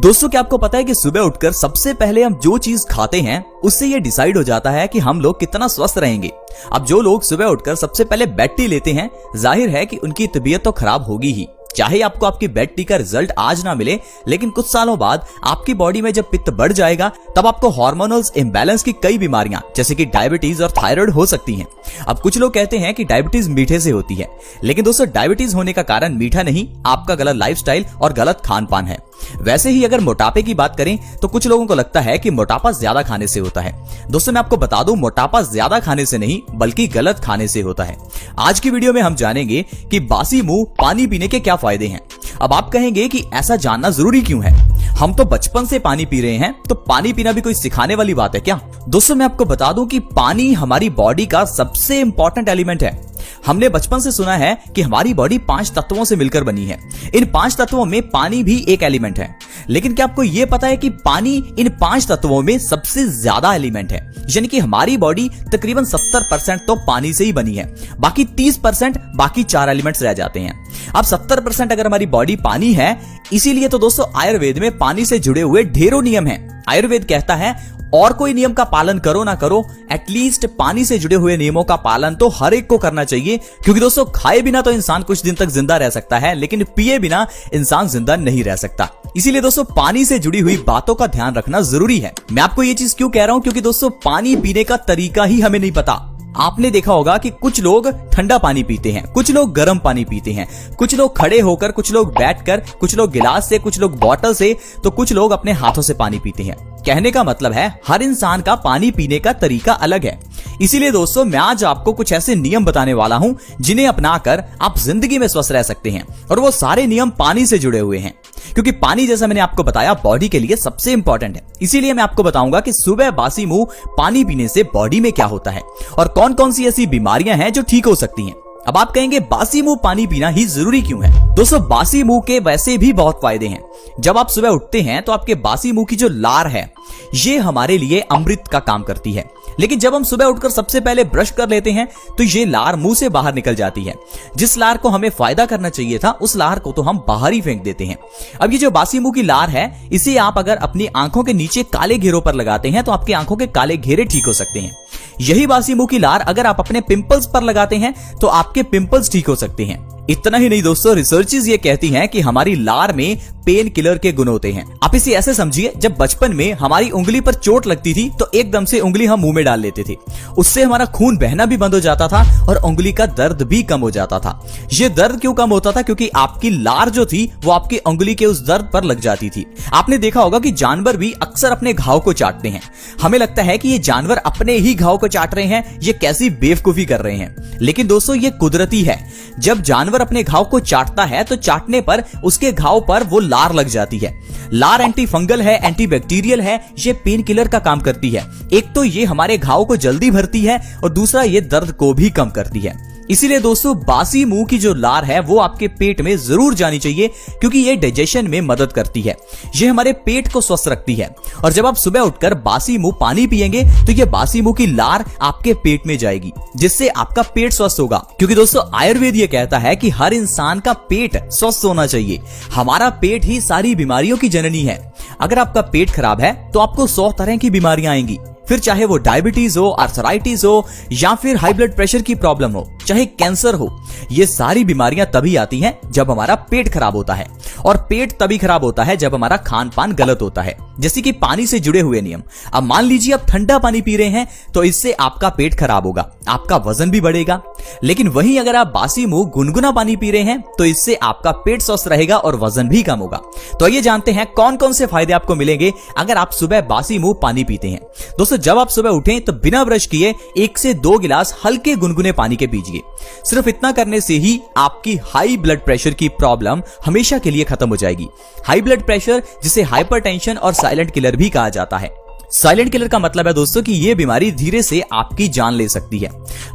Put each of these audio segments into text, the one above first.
दोस्तों क्या आपको पता है कि सुबह उठकर सबसे पहले हम जो चीज खाते हैं उससे ये डिसाइड हो जाता है कि हम लोग कितना स्वस्थ रहेंगे। अब जो लोग सुबह उठकर सबसे पहले बेड टी लेते हैं, जाहिर है कि उनकी तबीयत तो खराब होगी ही। चाहे आपको आपकी बेड टी का रिजल्ट आज ना मिले, लेकिन कुछ सालों बाद आपकी बॉडी में जब पित्त बढ़ जाएगा तब आपको हार्मोनल इम्बैलेंस की कई बीमारियां जैसे कि डायबिटीज और थायराइड हो सकती हैं। अब कुछ लोग कहते हैं कि डायबिटीज मीठे से होती है, लेकिन दोस्तों डायबिटीज होने का कारण मीठा नहीं, आपका गलत लाइफस्टाइल और गलत खान पान है। वैसे ही अगर मोटापे की बात करें तो कुछ लोगों को लगता है कि मोटापा ज्यादा खाने से होता है। दोस्तों मैं आपको बता दूं, मोटापा ज्यादा खाने से नहीं बल्कि गलत खाने से होता है। आज की वीडियो में हम जानेंगे कि बासी मुंह पानी पीने के क्या फायदे हैं। अब आप कहेंगे कि ऐसा जानना जरूरी क्यों है, हम तो बचपन से पानी पी रहे हैं, तो पानी पीना भी कोई सिखाने वाली बात है क्या? दोस्तों मैं आपको बता दूं कि पानी हमारी बॉडी का सबसे इंपॉर्टेंट एलिमेंट है। हमने बचपन से सुना है कि हमारी बॉडी 5 तत्वों से मिलकर बनी है। इन 5 तत्वों में पानी भी एक एलिमेंट है। लेकिन क्या आपको यह पता है कि पानी इन 5 तत्वों में सबसे ज्यादा एलिमेंट है? यानी कि हमारी बॉडी तकरीबन 70% तो पानी से ही बनी है, बाकी 30% बाकी 4 एलिमेंट्स रह जाते हैं। अब 70% अगर हमारी बॉडी पानी है, इसीलिए तो दोस्तों आयुर्वेद में पानी से जुड़े हुए ढेरों नियम हैं। आयुर्वेद कहता है और कोई नियम का पालन करो ना करो, एटलीस्ट पानी से जुड़े हुए नियमों का पालन तो हर एक को करना चाहिए। क्योंकि दोस्तों खाए बिना तो इंसान कुछ दिन तक जिंदा रह सकता है, लेकिन पिए बिना इंसान जिंदा नहीं रह सकता। इसीलिए दोस्तों पानी से जुड़ी हुई बातों का ध्यान रखना जरूरी है। मैं आपको ये चीज क्यों कह रहा हूं, क्योंकि दोस्तों पानी पीने का तरीका ही हमें नहीं पता। आपने देखा होगा कि कुछ लोग ठंडा पानी पीते हैं, कुछ लोग गर्म पानी पीते हैं, कुछ लोग खड़े होकर, कुछ लोग बैठकर, कुछ लोग गिलास से, कुछ लोग बोतल से, तो कुछ लोग अपने हाथों से पानी पीते हैं। कहने का मतलब है हर इंसान का पानी पीने का तरीका अलग है। इसीलिए दोस्तों मैं आज आपको कुछ ऐसे नियम बताने वाला हूं जिन्हें अपनाकर आप जिंदगी में स्वस्थ रह सकते हैं, और वो सारे नियम पानी से जुड़े हुए हैं। क्योंकि पानी, जैसा मैंने आपको बताया, बॉडी के लिए सबसे इंपॉर्टेंट है। इसीलिए मैं आपको बताऊंगा कि सुबह बासी मुंह पानी पीने से बॉडी में क्या होता है और कौन कौन सी ऐसी बीमारियां हैं जो ठीक हो सकती हैं। अब आप कहेंगे बासी मुंह पानी पीना ही जरूरी क्यों है? दोस्तों बासी मुंह के वैसे भी बहुत फायदे हैं। जब आप सुबह उठते हैं तो आपके बासी मुंह की जो लार है, ये हमारे लिए अमृत का काम करती है। लेकिन जब हम सुबह उठकर सबसे पहले ब्रश कर लेते हैं तो ये लार मुंह से बाहर निकल जाती है। जिस लार को हमें फायदा करना चाहिए था, उस लार को तो हम बाहर ही फेंक देते हैं। अब ये जो बासी मुंह की लार है, इसे आप अगर अपनी आंखों के नीचे काले घेरों पर लगाते हैं तो आपकी आंखों के काले घेरे ठीक हो सकते हैं। यही बासी मुंह की लार अगर आप अपने पिंपल्स पर लगाते हैं तो आपके पिंपल्स ठीक हो सकते हैं। इतना ही नहीं दोस्तों, रिसर्चेस ये कहती हैं कि हमारी लार में पेन किलर के गुण होते हैं। आप इसे ऐसे समझिए, जब बचपन में हमारी उंगली पर चोट लगती थी तो एकदम से उंगली हम मुंह में डाल लेते थे, उससे हमारा खून बहना भी बंद हो जाता था और उंगली का दर्द भी कम हो जाता था। ये दर्द क्यों कम होता था? क्योंकि आपकी लार जो थी वो आपकी उंगली के उस दर्द पर लग जाती थी। आपने देखा होगा कि जानवर भी अक्सर अपने घाव को चाटते हैं। हमें लगता है कि ये जानवर अपने ही घाव को चाट रहे हैं, ये कैसी बेवकूफी कर रहे हैं, लेकिन दोस्तों ये कुदरती है। जब जानवर अपने घाव को चाटता है तो चाटने पर उसके घाव पर वो लार लग जाती है। लार एंटी फंगल है, एंटी बैक्टीरियल है, ये पेन किलर का काम करती है। एक तो ये हमारे घाव को जल्दी भरती है और दूसरा ये दर्द को भी कम करती है। इसीलिए दोस्तों बासी मुंह की जो लार है वो आपके पेट में जरूर जानी चाहिए, क्योंकि ये डाइजेशन में मदद करती है। ये हमारे पेट को स्वस्थ रखती है। और जब आप सुबह उठकर बासी मुंह पानी पिएंगे तो ये बासी मुंह की लार आपके पेट में जाएगी, जिससे आपका पेट स्वस्थ होगा। क्योंकि दोस्तों आयुर्वेद ये कहता है कि हर इंसान का पेट स्वस्थ होना चाहिए। हमारा पेट ही सारी बीमारियों की जननी है। अगर आपका पेट खराब है तो आपको 100 तरह की बीमारियां आएंगी, फिर चाहे वो डायबिटीज हो, आर्थराइटिस हो, या फिर हाई ब्लड प्रेशर की प्रॉब्लम हो, चाहे कैंसर हो। ये सारी बीमारियां तभी आती हैं जब हमारा पेट खराब होता है, और पेट तभी खराब होता है जब हमारा खान पान गलत होता है। जैसे कि पानी से जुड़े हुए नियम। अब मान लीजिए आप ठंडा पानी पी रहे हैं तो इससे आपका पेट खराब होगा, आपका वजन भी बढ़ेगा। लेकिन वहीं अगर आप बासी मुंह गुनगुना पानी पी रहे हैं तो इससे आपका पेट स्वस्थ रहेगा और वजन भी कम होगा। तो आइए जानते हैं कौन कौन से फायदे आपको मिलेंगे अगर आप सुबह बासी मुंह पानी पीते हैं। दोस्तों जब आप सुबह उठें तो बिना ब्रश किए 1 से 2 गिलास हल्के गुनगुने पानी के पीजिए। सिर्फ इतना करने से ही आपकी हाई ब्लड प्रेशर की प्रॉब्लम हमेशा के लिए खत्म हो जाएगी। हाई ब्लड प्रेशर, जिसे हाइपरटेंशन और साइलेंट किलर भी कहा जाता है। साइलेंट किलर का मतलब है दोस्तों कि यह बीमारी धीरे से आपकी जान ले सकती है।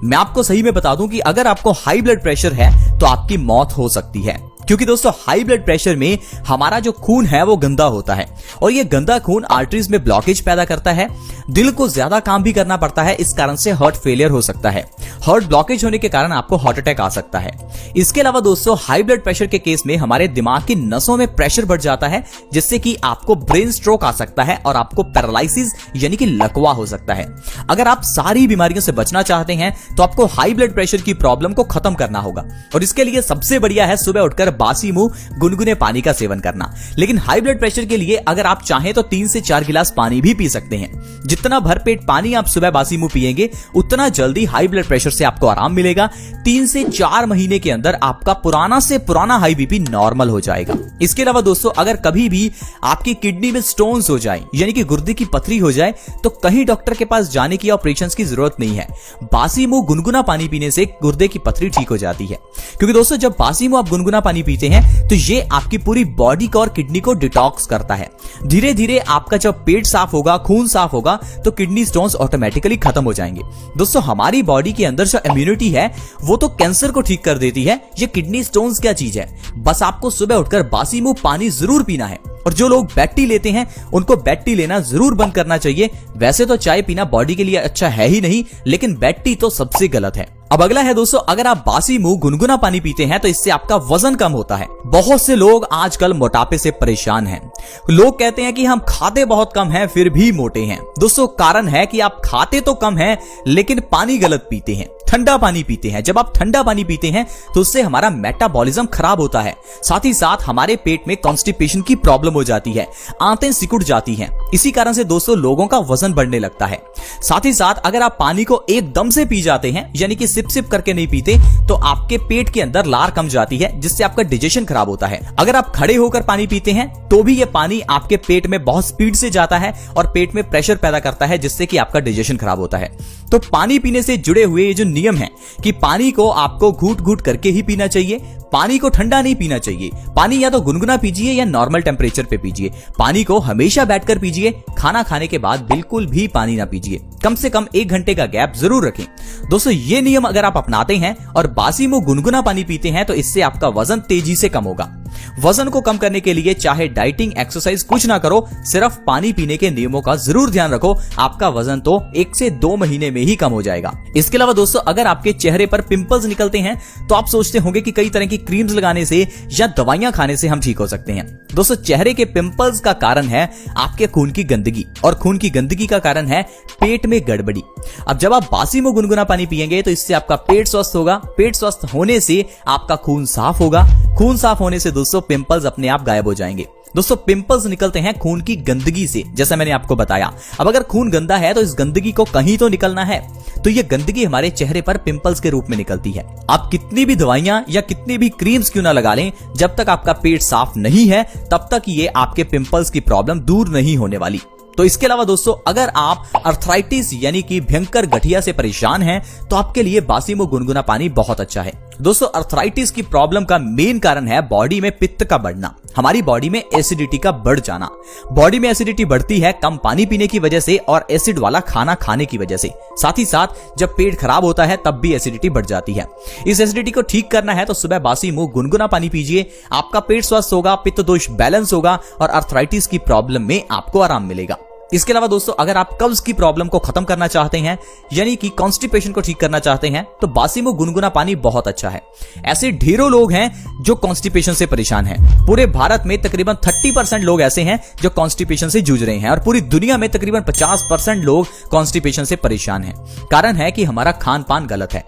मैं आपको सही में बता दूं कि अगर आपको हाई ब्लड प्रेशर है तो आपकी मौत हो सकती है। क्योंकि दोस्तों हाई ब्लड प्रेशर में हमारा जो खून है वो गंदा होता है और ये गंदा खून आर्टरीज में ब्लॉकेज पैदा करता है। दिल को ज्यादा काम भी करना पड़ता है, इस कारण से हार्ट फेलियर हो सकता है। हार्ट ब्लॉकेज होने के कारण आपको हार्ट अटैक आ सकता है। इसके अलावा दोस्तों हाई ब्लड प्रेशर के केस में हमारे दिमाग की नसों में प्रेशर बढ़ जाता है, जिससे कि आपको ब्रेन स्ट्रोक आ सकता है और आपको पैरालिसिस यानी कि लकवा हो सकता है। अगर आप सारी बीमारियों से बचना चाहते हैं तो आपको हाई ब्लड प्रेशर की प्रॉब्लम को खत्म करना होगा और इसके लिए सबसे बढ़िया है सुबह उठकर बासी मुंह गुनगुने पानी का सेवन करना। लेकिन हाई ब्लड प्रेशर के लिए अगर आप चाहें तो 3 से 4 गिलास पानी भी पी सकते हैं। जितना भरपेट पानी आप सुबह बासी मुंह पिएंगे उतना जल्दी हाई ब्लड प्रेशर से आपको आराम मिलेगा। 3 से 4 महीने के अंदर आपका पुराना से पुराना हाई बीपी नॉर्मल हो जाएगा। इसके अलावा दोस्तों अगर कभी भी आपकी किडनी में स्टोन्स हो जाए यानी कि गुर्दे की पथरी हो जाए तो कहीं डॉक्टर के पास जाने की ऑपरेशन की जरूरत नहीं है। बासी मुंह गुनगुना पानी पीने से गुर्दे की पथरी ठीक हो जाती है। क्योंकि दोस्तों जब बासी मुंह आप गुनगुना पानी पीते हैं तो ये आपकी पूरी बॉडी को और किडनी को डिटॉक्स करता है। धीरे धीरे आपका जब पेट साफ होगा, खून साफ होगा तो किडनी स्टोन्स ऑटोमेटिकली खत्म हो जाएंगे। दोस्तों हमारी बॉडी के अंदर जो इम्यूनिटी है वो तो कैंसर को ठीक कर देती है। ये किडनी स्टोन्स क्या चीज है, बस आपको सुबह उठकर बासी मुंह पानी जरूर पीना है। और जो लोग बेड टी लेते हैं उनको बेड टी लेना जरूर बंद करना चाहिए। वैसे तो चाय पीना बॉडी के लिए अच्छा है ही नहीं, लेकिन बेड टी तो सबसे गलत है। अब अगला है दोस्तों, अगर आप बासी मुंह गुनगुना पानी पीते हैं तो इससे आपका वजन कम होता है। बहुत से लोग आजकल मोटापे से परेशान हैं। लोग कहते हैं कि हम खाते बहुत कम हैं फिर भी मोटे हैं। दोस्तों कारण है कि आप खाते तो कम हैं लेकिन पानी गलत पीते हैं, ठंडा पानी पीते हैं। जब आप ठंडा पानी पीते हैं तो उससे हमारा मेटाबॉलिज्म खराब होता है, साथ ही साथ हमारे पेट में कॉन्स्टिपेशन की प्रॉब्लम हो जाती है, आंतें सिकुड़ जाती हैं। इसी कारण से दोस्तों लोगों का वजन बढ़ने लगता है। साथ ही साथ अगर आप पानी को एकदम से पी जाते हैं यानी कि सिप सिप करके नहीं पीते तो आपके पेट के अंदर लार कम जाती है, जिससे आपका डाइजेशन खराब होता है। अगर आप खड़े होकर पानी पीते हैं तो भी ये पानी आपके पेट में बहुत स्पीड से जाता है और पेट में प्रेशर पैदा करता है, जिससे कि आपका डाइजेशन खराब होता है। तो पानी पीने से जुड़े हुए ये जो नियम है कि पानी को आपको घूट घूट करके ही पीना चाहिए, पानी को ठंडा नहीं पीना चाहिए। पानी या तो गुनगुना पीजिए या नॉर्मल टेम्परेचर पे पीजिए। पानी को हमेशा बैठकर पीजिए। खाना खाने के बाद बिल्कुल भी पानी ना पीजिए। कम से कम 1 घंटे का गैप जरूर रखें। दोस्तों ये नियम अगर आप अपनाते हैं और बासी मुंह गुनगुना पानी पीते हैं तो इससे आपका वजन तेजी से कम होगा। वजन को कम करने के लिए चाहे डाइटिंग, एक्सरसाइज कुछ ना करो, सिर्फ पानी पीने के नियमों का जरूर ध्यान रखो। आपका वजन तो 1 से 2 महीने में ही कम हो जाएगा। इसके अलावा दोस्तों अगर आपके चेहरे पर पिंपल्स निकलते हैं तो आप सोचते होंगे कि कई तरह की क्रीम्स लगाने से या दवाइयां खाने से हम ठीक हो सकते हैं। दोस्तों चेहरे के पिंपल्स का कारण है आपके खून की गंदगी और खून की गंदगी का कारण है पेट में गड़बड़ी। अब जब आप बासी मुंह गुनगुना पानी पिएंगे तो इससे आपका पेट स्वस्थ होगा। पेट स्वस्थ होने से आपका खून साफ होगा। खून साफ होने से दोस्तों पिंपल्स अपने आप गायब हो जाएंगे। दोस्तों पिंपल्स निकलते हैं खून की गंदगी से, जैसा मैंने आपको बताया। अब अगर खून गंदा है तो इस गंदगी को कहीं तो निकलना है, तो ये गंदगी हमारे चेहरे पर पिंपल्स के रूप में निकलती है। आप कितनी भी दवाइयां या कितनी भी क्रीम्स क्यों ना लगा लें, जब तक आपका पेट साफ नहीं है तब तक ये आपके पिंपल्स की प्रॉब्लम दूर नहीं होने वाली। तो इसके अलावा दोस्तों अगर आप अर्थराइटिस यानी कि भयंकर गठिया से परेशान हैं तो आपके लिए बासी मुंह गुनगुना पानी बहुत अच्छा है। दोस्तों अर्थराइटिस की प्रॉब्लम का मेन कारण है बॉडी में पित्त का बढ़ना, हमारी बॉडी में एसिडिटी का बढ़ जाना। बॉडी में एसिडिटी बढ़ती है कम पानी पीने की वजह से और एसिड वाला खाना खाने की वजह से। साथ ही साथ जब पेट खराब होता है तब भी एसिडिटी बढ़ जाती है। इस एसिडिटी को ठीक करना है तो सुबह बासी मुंह गुनगुना पानी पीजिए। आपका पेट स्वस्थ होगा, पित्त दोष बैलेंस होगा और अर्थराइटिस की प्रॉब्लम में आपको आराम मिलेगा। इसके अलावा दोस्तों अगर आप कब्ज की प्रॉब्लम को खत्म करना चाहते हैं यानी कि कॉन्स्टिपेशन को ठीक करना चाहते हैं तो बासी मुंह गुनगुना पानी बहुत अच्छा है। ऐसे ढेरों लोग हैं जो कॉन्स्टिपेशन से परेशान हैं। पूरे भारत में तकरीबन 30% लोग ऐसे हैं जो कॉन्स्टिपेशन से जूझ रहे हैं और पूरी दुनिया में तकरीबन 50% लोग कॉन्स्टिपेशन से परेशान हैं। कारण है कि हमारा खान पान गलत है।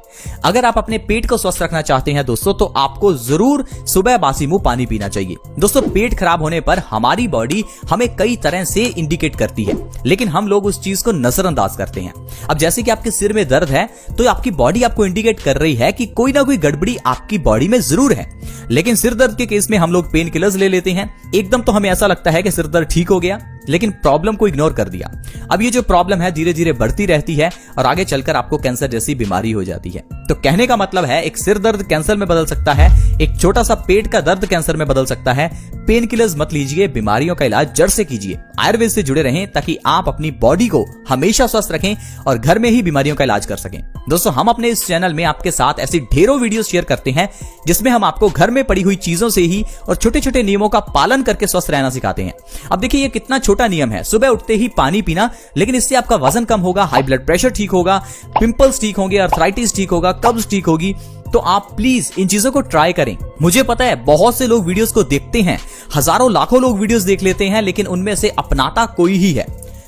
अगर आप अपने पेट को स्वस्थ रखना चाहते हैं दोस्तों तो आपको जरूर सुबह बासी मुंह पानी पीना चाहिए। दोस्तों पेट खराब होने पर हमारी बॉडी हमें कई तरह से इंडिकेट करती है, लेकिन हम लोग उस चीज को नजरअंदाज करते हैं। अब जैसे कि आपके सिर में दर्द है तो आपकी बॉडी आपको इंडिकेट कर रही है कि कोई ना कोई गड़बड़ी आपकी बॉडी में जरूर है। लेकिन सिर दर्द के केस में हम लोग पेन किलर्स ले लेते हैं। एकदम तो हमें ऐसा लगता है कि सिर दर्द ठीक हो गया, लेकिन प्रॉब्लम को इग्नोर कर दिया। अब ये जो प्रॉब्लम है धीरे धीरे बढ़ती रहती है और आगे चलकर आपको कैंसर जैसी बीमारी हो जाती है। तो कहने का मतलब है एक सिर दर्द कैंसर में बदल सकता है, एक छोटा सा पेट का दर्द कैंसर में बदल सकता है। पेन किलर्स मत लीजिए, बीमारियों का इलाज जड़ से कीजिए। आयुर्वेद से जुड़े रहें ताकि आप अपनी बॉडी को हमेशा स्वस्थ रखें और घर में ही बीमारियों का इलाज कर सकें। दोस्तों, हम अपने इस चैनल में आपके साथ ऐसी ढेरों वीडियो शेयर करते हैं जिसमें हम आपको घर में पड़ी हुई चीजों से ही और छोटे छोटे नियमों का पालन करके स्वस्थ रहना सिखाते हैं। अब देखिए, ये कितना छोटा नियम है, सुबह उठते ही पानी पीना, लेकिन इससे आपका वजन कम होगा, हाई ब्लड प्रेशर ठीक होगा, पिंपल्स ठीक होंगे, अर्थराइटिस ठीक होगा, कब्ज ठीक होगी। तो आप प्लीज इन चीजों को ट्राई करें। मुझे पता है बहुत से लोग वीडियोस को देखते हैं, हजारों लाखों लोग वीडियोस देख लेते हैं, लेकिन उनमें से अपनाता कोई ही है।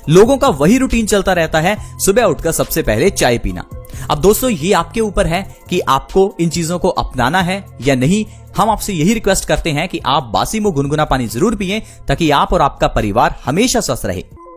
लोगों का वही रूटीन चलता रहता है, सुबह उठकर सबसे पहले चाय पीना। अब दोस्तों, ये आपके ऊपर है कि आपको इन चीजों को अपनाना है या नहीं। हम आपसे यही रिक्वेस्ट करते हैं कि आप बासी मुंह गुनगुना पानी जरूर पिएं ताकि आप और आपका परिवार हमेशा स्वस्थ रहे।